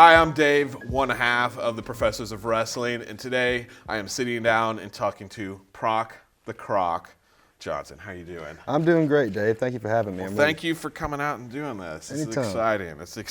Hi, I'm Dave, one half of the Professors of Wrestling, and today I am sitting down and talking to Proc, the Croc, Johnston. How you doing? I'm doing great, Dave. Thank you for having me. Well, thank you for coming out and doing this. This Anytime. is exciting. It's an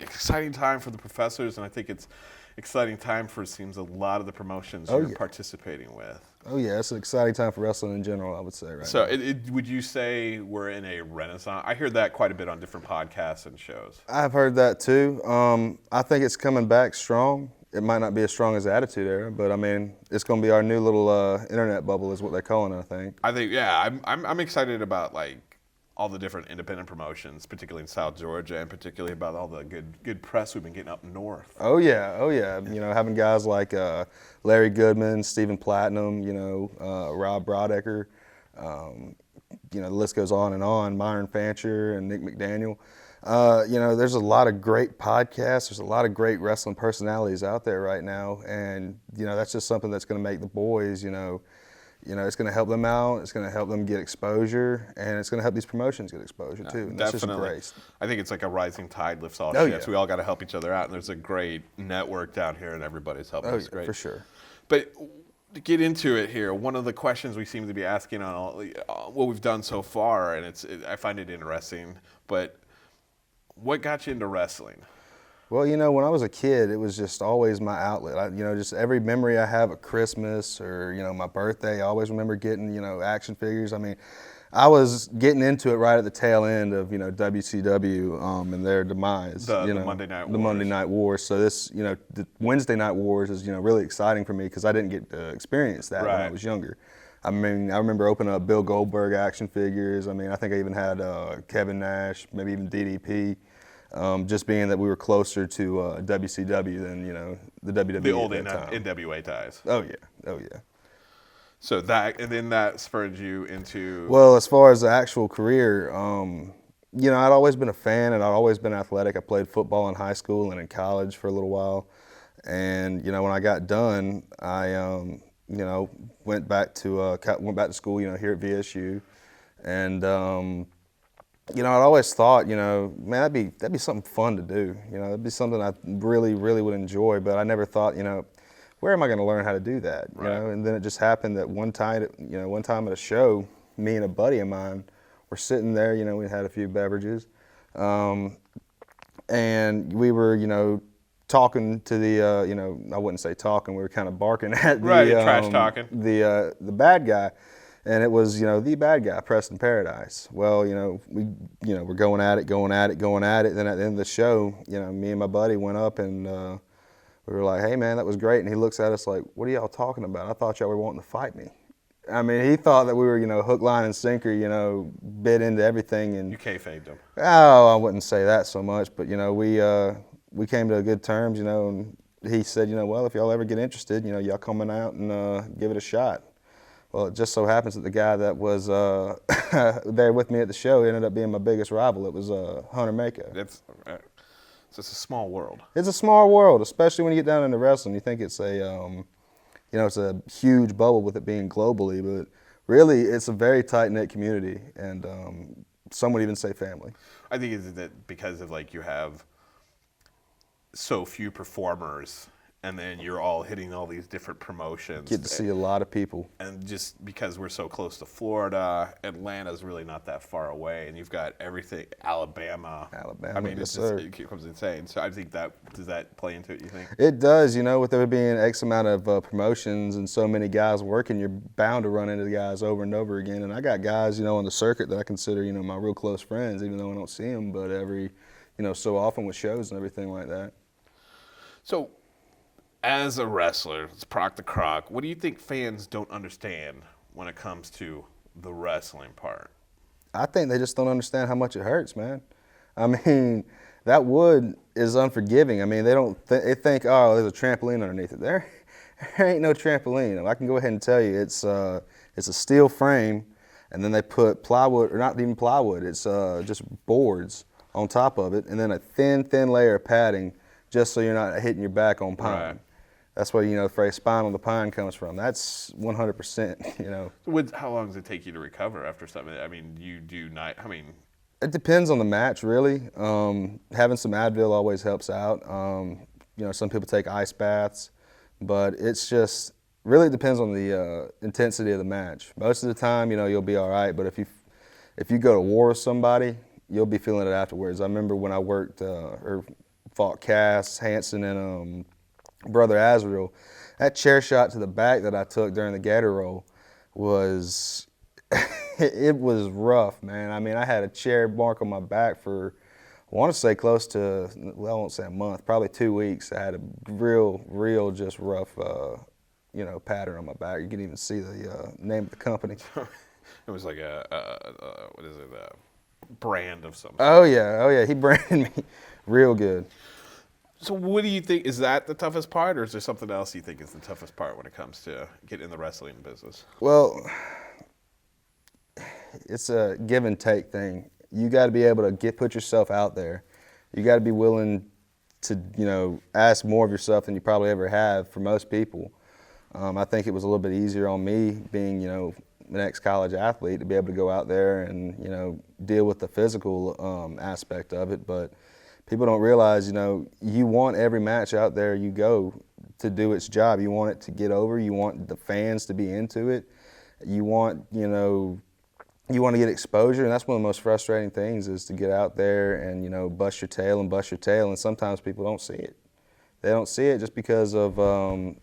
exciting time for the professors, and I think it's exciting time for, it seems, a lot of the promotions you're participating with. Oh yeah, it's an exciting time for wrestling in general, I would say, right So now. would you say we're in a renaissance? I hear that quite a bit on different podcasts and shows. I've heard that too. I think it's coming back strong. It might not be as strong as the Attitude Era, but I mean, it's going to be our new little internet bubble is what they're calling it, I think. I think, yeah, I'm excited about like all the different independent promotions, particularly in South Georgia, and particularly about all the good press we've been getting up north. Oh yeah. You know, having guys like Larry Goodman, Stephen Platinum, Rob Brodecker, the list goes on and on. Myron Fancher and Nick McDaniel. There's a lot of great podcasts. There's a lot of great wrestling personalities out there right now, and that's just something that's going to make the boys, it's going to help them out. It's going to help them get exposure, and it's going to help these promotions get exposure too. And that's Definitely. just great. I think it's like a rising tide lifts all Oh, ships. yeah. We all got to help each other out, and there's a great network down here, and everybody's helping. Oh, It's great. for sure. But to get into it here, one of the questions we seem to be asking on what we've done so far, and I find it interesting, but what got you into wrestling? Well, when I was a kid, it was just always my outlet. Just every memory I have of Christmas or, my birthday, I always remember getting, action figures. I mean, I was getting into it right at the tail end of, WCW and their demise. The Monday Night Wars. The Monday Night Wars. So this, the Wednesday Night Wars is, really exciting for me because I didn't get to experience that when I was younger. I mean, I remember opening up Bill Goldberg action figures. I mean, I think I even had Kevin Nash, maybe even DDP. Just being that we were closer to WCW than the WWE. The old at that time. NWA ties. Oh yeah. So that spurred you into. Well, as far as the actual career, I'd always been a fan and I'd always been athletic. I played football in high school and in college for a little while, and when I got done, I went back to school here at VSU, and. I'd always thought, man, that'd be something fun to do. It'd be something I really, really would enjoy. But I never thought, where am I going to learn how to do that? Right. And then it just happened that one time at a show, me and a buddy of mine were sitting there. We had a few beverages, and we were, talking to the, I wouldn't say talking. We were kind of barking at the trash talking the bad guy. And it was, the bad guy, Preston Paradise. Well, we're going at it. Then at the end of the show, me and my buddy went up and we were like, hey, man, that was great. And he looks at us like, what are y'all talking about? I thought y'all were wanting to fight me. I mean, he thought that we were, hook, line, and sinker, bit into everything. And you kayfabed him. Oh, I wouldn't say that so much. But, we came to good terms, and he said, well, if y'all ever get interested, y'all coming out and give it a shot. Well, it just so happens that the guy that was there with me at the show ended up being my biggest rival. It was Hunter Mako. It's a small world. It's a small world, especially when you get down into wrestling. You think it's it's a huge bubble with it being globally, but really it's a very tight-knit community, and some would even say family. I think it's that because of you have so few performers. And then you're all hitting all these different promotions. Get to see a lot of people. And just because we're so close to Florida, Atlanta's really not that far away. And you've got everything, Alabama. I mean, yes, it becomes insane. So I think does that play into it, you think? It does. With there being X amount of promotions and so many guys working, you're bound to run into the guys over and over again. And I got guys, on the circuit that I consider, my real close friends, even though I don't see them, but every, so often with shows and everything like that. So, as a wrestler, it's Proc the Croc, what do you think fans don't understand when it comes to the wrestling part? I think they just don't understand how much it hurts, man. I mean, that wood is unforgiving. I mean, they think, oh, there's a trampoline underneath it. There ain't no trampoline. I can go ahead and tell you, it's a steel frame, and then they put plywood, or not even plywood, it's just boards on top of it, and then a thin layer of padding, just so you're not hitting your back on pine. Right. That's where, the phrase spine on the pine comes from. That's 100%, How long does it take you to recover after something? I mean, It depends on the match, really. Having some Advil always helps out. some people take ice baths, but it's just really depends on the intensity of the match. Most of the time, you'll be all right, but if you go to war with somebody, you'll be feeling it afterwards. I remember when I worked or fought Cass, Hansen, and Brother Azrael, that chair shot to the back that I took during the gator roll was it was rough, man. I mean, I had a chair mark on my back for, I want to say close to, well, I won't say a month, probably 2 weeks. I had a real just rough, pattern on my back. You can even see the name of the company. It was like what is it, a brand of something. Oh yeah, he branded me real good. So what do you think, is that the toughest part, or is there something else you think is the toughest part when it comes to getting in the wrestling business? Well, it's a give and take thing. You got to be able to put yourself out there. You got to be willing to, ask more of yourself than you probably ever have for most people. I think it was a little bit easier on me being, an ex-college athlete to be able to go out there and, deal with the physical aspect of it. But people don't realize, you want every match out there you go to do its job. You want it to get over. You want the fans to be into it. You want, you want to get exposure, and that's one of the most frustrating things is to get out there and, bust your tail, and sometimes people don't see it. They don't see it just because of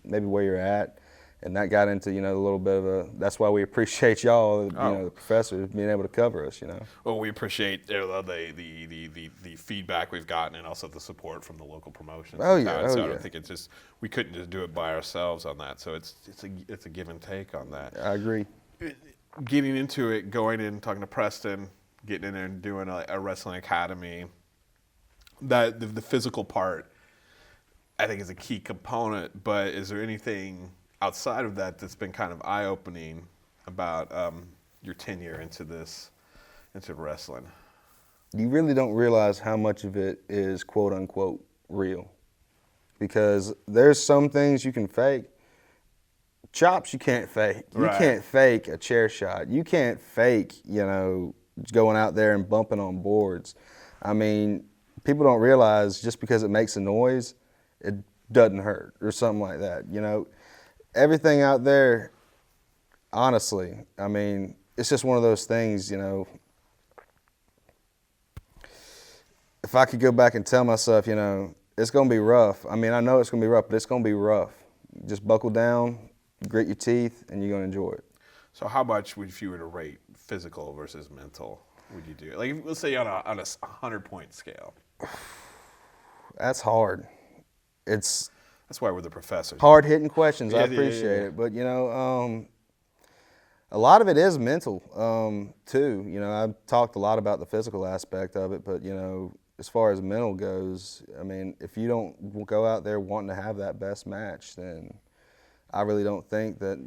maybe where you're at, and that got into, a little bit of that's why we appreciate y'all, the professors, being able to cover us, Well, we appreciate the feedback we've gotten and also the support from the local promotions. Oh, yeah. So I don't think we couldn't just do it by ourselves on that. So it's a give and take on that. I agree. Getting into it, going in, talking to Preston, getting in there and doing a wrestling academy, that the physical part, I think, is a key component. But is there anything outside of that that's been kind of eye-opening about your tenure into wrestling? You really don't realize how much of it is quote unquote real, because there's some things you can fake. Chops you can't fake. You can't fake a chair shot. You can't fake, going out there and bumping on boards. I mean, people don't realize just because it makes a noise, it doesn't hurt or something like that. Everything out there, honestly, I mean, it's just one of those things, if I could go back and tell myself, it's going to be rough. I mean, I know it's going to be rough, but it's going to be rough. Just buckle down, grit your teeth, and you're going to enjoy it. So how much, if you were to rate physical versus mental, would you do? Like, let's say on a 100-point scale. That's hard. That's why we're the professors. Hard-hitting questions. I appreciate it. But, a lot of it is mental, too. I've talked a lot about the physical aspect of it, but, as far as mental goes, I mean, if you don't go out there wanting to have that best match, then I really don't think that,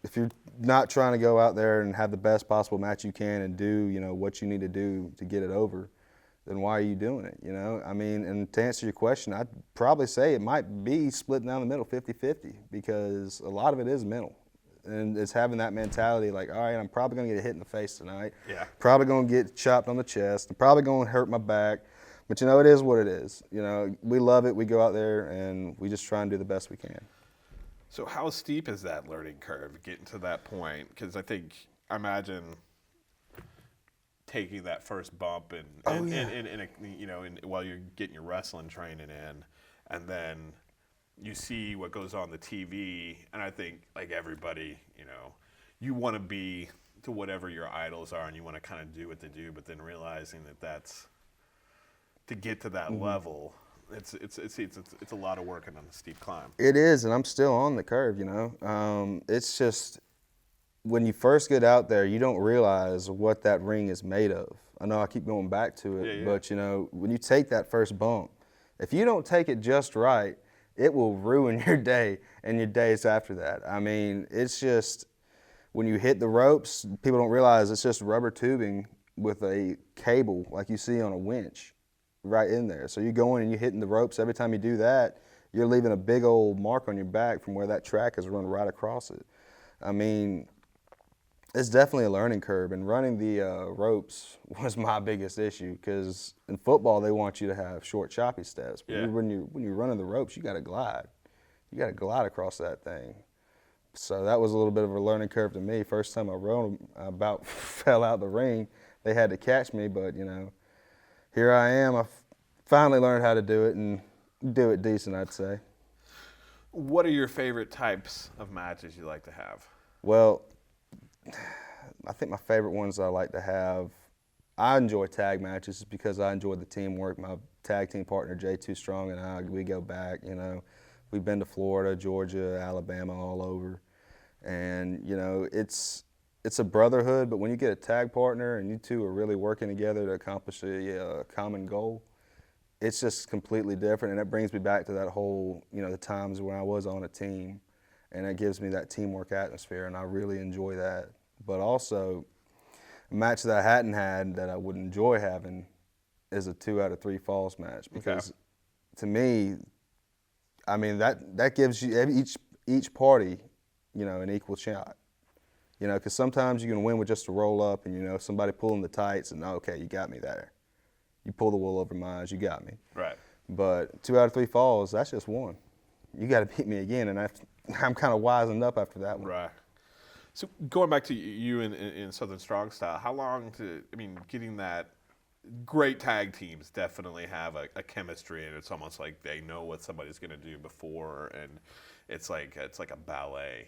if you're not trying to go out there and have the best possible match you can and do, what you need to do to get it over, then why are you doing it, I mean, and to answer your question, I'd probably say it might be split down the middle 50-50, because a lot of it is mental. And it's having that mentality like, all right, I'm probably going to get hit in the face tonight. Yeah. Probably going to get chopped on the chest. I'm probably going to hurt my back. But, it is what it is. We love it. We go out there, and we just try and do the best we can. So how steep is that learning curve, getting to that point? Because I imagine taking that first bump while you're getting your wrestling training in, and then you see what goes on the TV, and I think, like everybody, you want to be to whatever your idols are, and you want to kind of do what they do, but then realizing that's to get to that level. It's a lot of work and on a steep climb. It is, and I'm still on the curve, It's just, when you first get out there, you don't realize what that ring is made of. I know I keep going back to it, but, when you take that first bump, if you don't take it just right, it will ruin your day and your days after that. I mean, it's just, when you hit the ropes, people don't realize it's just rubber tubing with a cable like you see on a winch right in there. So you're going and you're hitting the ropes. Every time you do that, you're leaving a big old mark on your back from where that track has run right across it. I mean, It's definitely a learning curve, and running the ropes was my biggest issue because in football they want you to have short, choppy steps. But Yeah. when you're running the ropes, you got to glide. You got to glide across that thing. So that was a little bit of a learning curve to me. First time I rode 'em, I about fell out the ring. They had to catch me, but here I am. I finally learned how to do it and do it decent, I'd say. What are your favorite types of matches you like to have? Well, I think my favorite ones I like to have, I enjoy tag matches because I enjoy the teamwork. My tag team partner, J2 Strong, and I, we go back, We've been to Florida, Georgia, Alabama, all over. And, it's a brotherhood, but when you get a tag partner and you two are really working together to accomplish a common goal, it's just completely different. And it brings me back to that whole, the times when I was on a team. And it gives me that teamwork atmosphere, and I really enjoy that. But also, a match that I hadn't had that I would enjoy having is a 2 out of 3 falls match because, to me, I mean that gives you each party, an equal shot. Because sometimes you can win with just a roll up, and somebody pulling the tights, and okay, you got me there. You pull the wool over my eyes, you got me. Right. But 2 out of 3 falls, that's just one. You got to beat me again, and I'm kind of wisened up after that one. Right. So going back to you in Southern Strong Style, how long getting that great tag teams definitely have a chemistry, and it's almost like they know what somebody's going to do before, and it's like a ballet,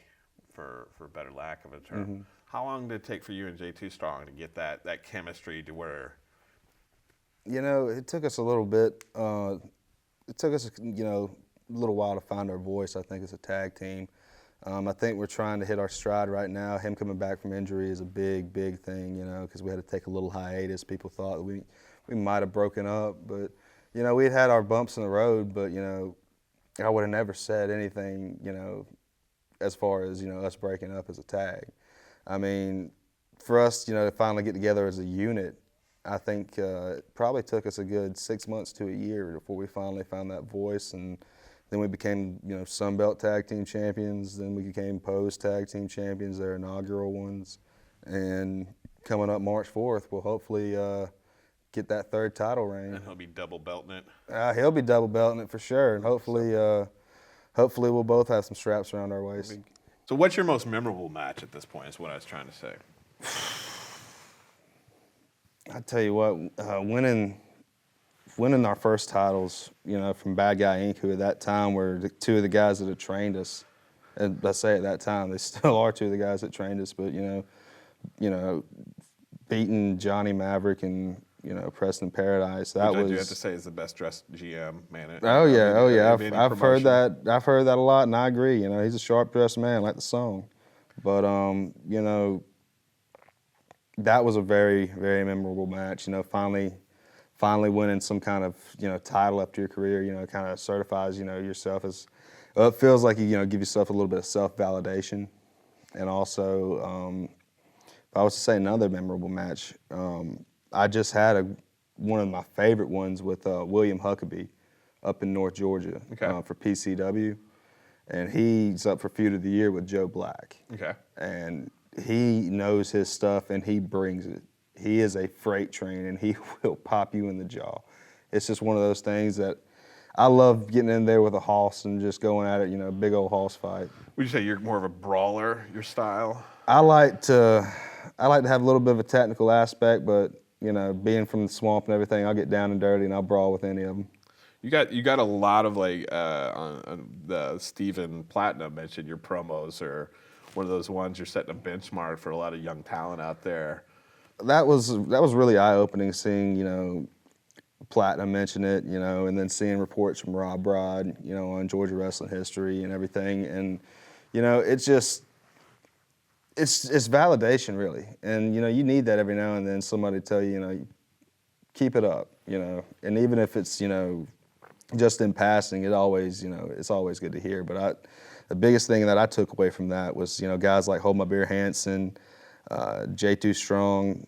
for better lack of a term. Mm-hmm. How long did it take for you and J2 Strong to get that chemistry to where? It took us a little bit. It took us, a little while to find our voice, I think, as a tag team. I think we're trying to hit our stride right now. Him coming back from injury is a big, big thing, because we had to take a little hiatus. People thought that we might have broken up, but, we had our bumps in the road, but, I would have never said anything, as far as, us breaking up as a tag. I mean, for us, to finally get together as a unit, I think it probably took us a good 6 months to a year before we finally found that voice, and then we became, Sunbelt Tag Team Champions. Then we became Pose Tag Team Champions, their inaugural ones. And coming up March 4th, we'll hopefully get that 3rd title reign. And he'll be double belting it. He'll be double belting it for sure, and hopefully we'll both have some straps around our waist. So what's your most memorable match at this point is what I was trying to say. I tell you what, winning our first titles, from Bad Guy Inc., who at that time were the 2 of the guys that had trained us. And I say at that time, they still are 2 of the guys that trained us. But beating Johnny Maverick and Preston Paradise, that Which was. I do have to say is the best dressed GM man. Oh yeah. I've heard promotion. that. I've heard that a lot, and I agree. He's a sharp dressed man, like the song. But that was a very, very memorable match. Finally winning some kind of title after your career, kind of certifies yourself as. Well, it feels like you give yourself a little bit of self-validation, and also if I was to say another memorable match, I just had one of my favorite ones with William Huckabee up in North Georgia for PCW, and he's up for Feud of the Year with Joe Black. Okay. And he knows his stuff, and he brings it. He is a freight train, and he will pop you in the jaw. It's just one of those things that I love getting in there with a hoss and just going at it, big old hoss fight. Would you say you're more of a brawler, your style? I like to have a little bit of a technical aspect, but being from the swamp and everything, I'll get down and dirty and I'll brawl with any of them. You got a lot of on the Steven Platinum mentioned your promos are one of those ones you're setting a benchmark for a lot of young talent out there. That was really eye-opening seeing, Platinum mention it, and then seeing reports from Rob Rod, on Georgia wrestling history and everything. And, it's validation really. And, you need that every now and then, somebody tell you, keep it up, and even if it's, just in passing, it's always good to hear. But the biggest thing that I took away from that was, guys like Hold My Beer Hansen, J2 Strong,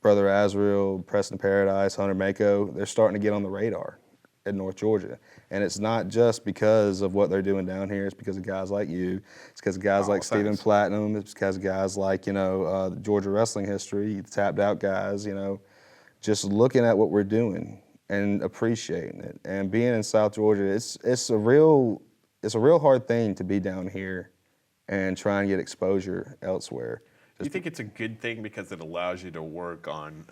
Brother Azrael, Preston Paradise, Hunter Mako, they're starting to get on the radar. in North Georgia. And it's not just because of what they're doing down here. It's because of guys like you. It's because of guys like Stephen thanks. Platinum. It's because of guys like, the Georgia wrestling history, tapped out guys, just looking at what we're doing and appreciating it. And being in South Georgia, it's a real hard thing to be down here and try and get exposure elsewhere. Do you think it's a good thing because it allows you to work on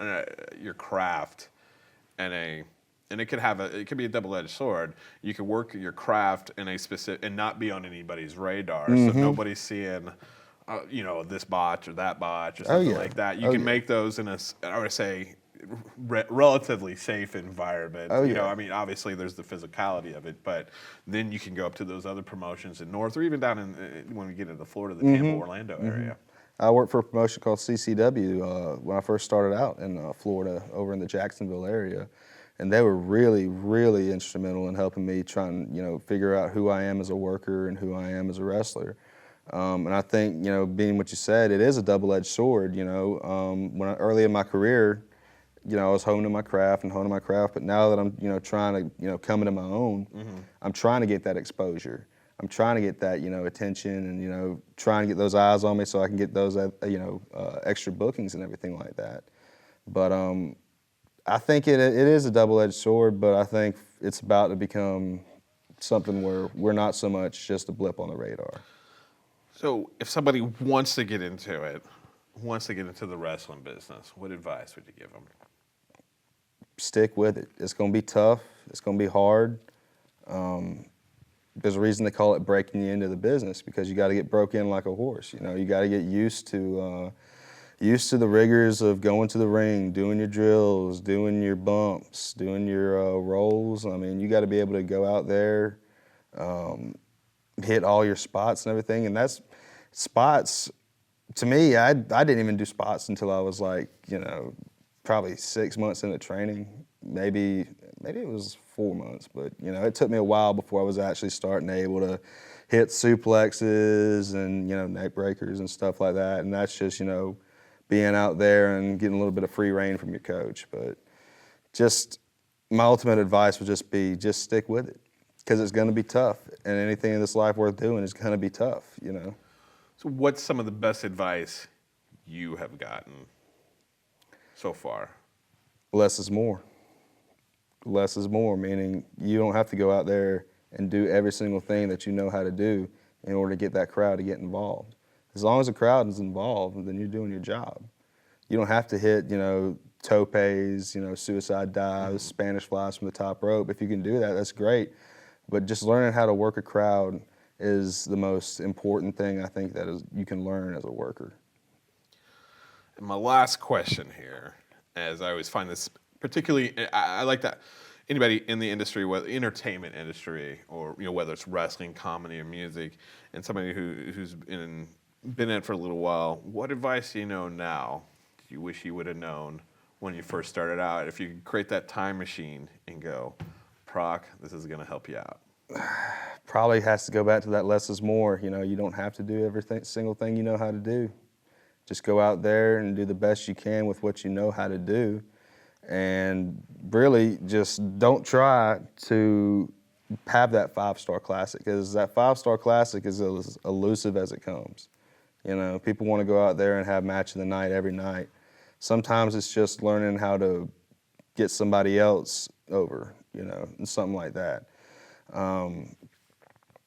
your craft, and it could be a double-edged sword. You can work your craft in a specific and not be on anybody's radar, so nobody's seeing, this botch or that botch or something like that. You can make those in I would say, relatively safe environment. I mean, obviously there's the physicality of it, but then you can go up to those other promotions in North, or even down in when we get into Florida, the Tampa, Orlando area. I worked for a promotion called CCW when I first started out in Florida, over in the Jacksonville area, and they were really, really instrumental in helping me try and figure out who I am as a worker and who I am as a wrestler. And I think being what you said, it is a double-edged sword. Early in my career, I was honing my craft, but now that I'm trying to come into my own, I'm trying to get that exposure. I'm trying to get that, attention and, trying to get those eyes on me so I can get those, extra bookings and everything like that. But I think it is a double-edged sword, but I think it's about to become something where we're not so much just a blip on the radar. So if somebody wants to get into the wrestling business, what advice would you give them? Stick with it. It's going to be tough. It's going to be hard. There's a reason they call it breaking you into the business, because you got to get broke in like a horse. You got to get used to the rigors of going to the ring, doing your drills, doing your bumps, doing your rolls. I mean, you got to be able to go out there, hit all your spots and everything. And that's spots. To me, I didn't even do spots until I was like, probably 6 months into training. Maybe it was 4 months, but it took me a while before I was actually starting able to hit suplexes and neck breakers and stuff like that. And that's just being out there and getting a little bit of free reign from your coach. But just my ultimate advice would just be stick with it, because it's going to be tough, and anything in this life worth doing is going to be tough. So what's some of the best advice you have gotten so far? Less is more. Less is more, meaning you don't have to go out there and do every single thing that you know how to do in order to get that crowd to get involved. As long as the crowd is involved, then you're doing your job. You don't have to hit, topes, suicide dives, Spanish flies from the top rope. If you can do that, that's great. But just learning how to work a crowd is the most important thing I think you can learn as a worker. And my last question here, as I always find this particularly, I like that anybody in the industry, whether entertainment industry or whether it's wrestling, comedy, or music, and somebody who's been in it for a little while, what advice do you know now that you wish you would have known when you first started out? If you could create that time machine and go, Proc, this is going to help you out. Probably has to go back to that less is more. You don't have to do every single thing you know how to do. Just go out there and do the best you can with what you know how to do. And really just don't try to have that 5-star classic, because that 5-star classic is as elusive as it comes. People want to go out there and have match of the night every night. Sometimes it's just learning how to get somebody else over, and something like that.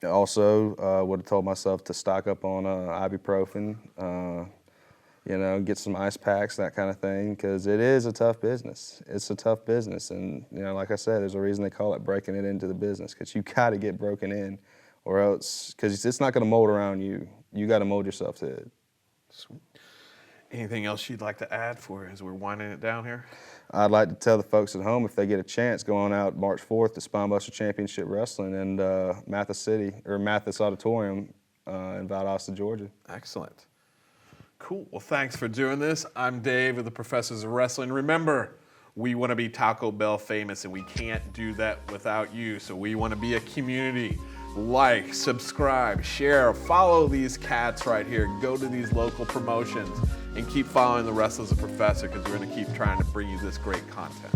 Also, would have told myself to stock up on ibuprofen, get some ice packs, that kind of thing, because it is a tough business. It's a tough business, and like I said, there's a reason they call it breaking it into the business, because you got to get broken in, or else, because it's not going to mold around you. You got to mold yourself to it. Sweet. Anything else you'd like to add as we're winding it down here? I'd like to tell the folks at home, if they get a chance, go on out March 4th to Spinebuster Championship Wrestling in Mathis Auditorium in Valdosta, Georgia. Excellent. Cool. Well, thanks for doing this. I'm Dave of the Professors of Wrestling. Remember, we want to be Taco Bell famous, and we can't do that without you. So we want to be a community. Like, subscribe, share, follow these cats right here. Go to these local promotions and keep following the Wrestlers of Professor, because we're going to keep trying to bring you this great content.